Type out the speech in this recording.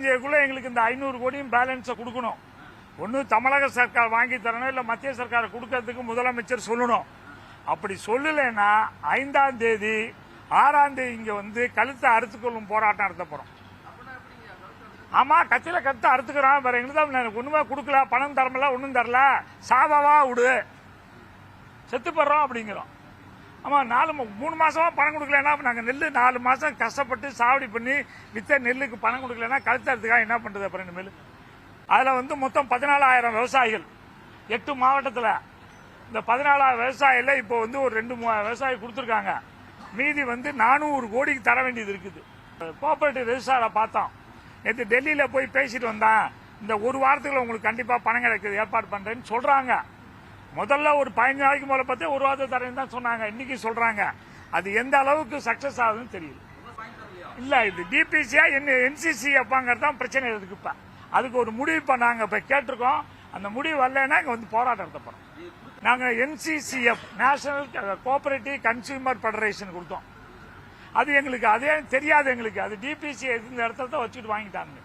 முடிஞ்சதுக்குள்ள எங்களுக்கு இந்த 500 கோடியும் பேலன்ஸை கொடுக்கணும். ஒன்று தமிழக சர்க்கார் வாங்கி தரணும், இல்லை மத்திய சர்க்கார் கொடுக்கறதுக்கு முதலமைச்சர் சொல்லணும். அப்படி சொல்லலைன்னா 5ஆம் தேதி 6ஆம் தேதி இங்க வந்து கழுத்தை அறுத்துக்கொள்ளும் போராட்டம் நடத்த போறோம். ஆமா, கத்தியில கழுத்தை அறுத்துக்கிறோம். வேற எங்களுக்கு ஒண்ணுமே கொடுக்கல, பணம் தரல, ஒன்னும் தரல, சாவாவா விடு, செத்து போடுறோம் அப்படிங்கிறோம். ஆமா, 3 மாசமா பணம் கொடுக்கலன்னா நாங்க நெல்லு 4 மாசம் கஷ்டப்பட்டு சாவடி பண்ணி வித்த நெல்லுக்கு பணம் கொடுக்கலன்னா கழுத்தை அறுத்துக்காக என்ன பண்றது? அப்புறம் இனிமேல் அதுல வந்து மொத்தம் 14,000 விவசாயிகள் 8 மாவட்டத்தில். இந்த 14,000 விவசாயில இப்போ வந்து ஒரு 2 விவசாயி கொடுத்துருக்காங்க. மீதி வந்து 400 கோடிக்கு தர வேண்டியது இருக்குது. கோஆபரேட்டிவ் ரெஜிஸ்ட்ராரை பார்த்தோம். நேற்று டெல்லியில போய் பேசிட்டு வந்தேன். இந்த ஒரு வாரத்துக்குள்ள உங்களுக்கு கண்டிப்பா பணம் கிடைக்கிறது ஏற்பாடு பண்றேன்னு சொல்றாங்க. முதல்ல ஒரு 15 நாளைக்கு முதல்ல பார்த்து ஒரு வாரத்தை தரேன்னு தான் சொன்னாங்க. இன்னைக்கு சொல்றாங்க. அது எந்த அளவுக்கு சக்சஸ் ஆகுதுன்னு தெரியல. இல்ல, இது டிபிசியா என்சிசி அப்பாங்கிறது தான் பிரச்சனை இருக்கு. இப்ப அதுக்கு ஒரு முடிவு பண்ணாங்க, இப்ப கேட்டிருக்கோம். அந்த முடிவு வரலன்னா இங்க வந்து போராட்டம் நடத்த போறோம். நாங்க NCCF national cooperative consumer federation கொடுத்தோம். அது எங்களுக்கு அதே தெரியாது. எங்களுக்கு அது டிபிசி இந்த இடத்துல தான் வச்சுட்டு வாங்கிட்டாங்க.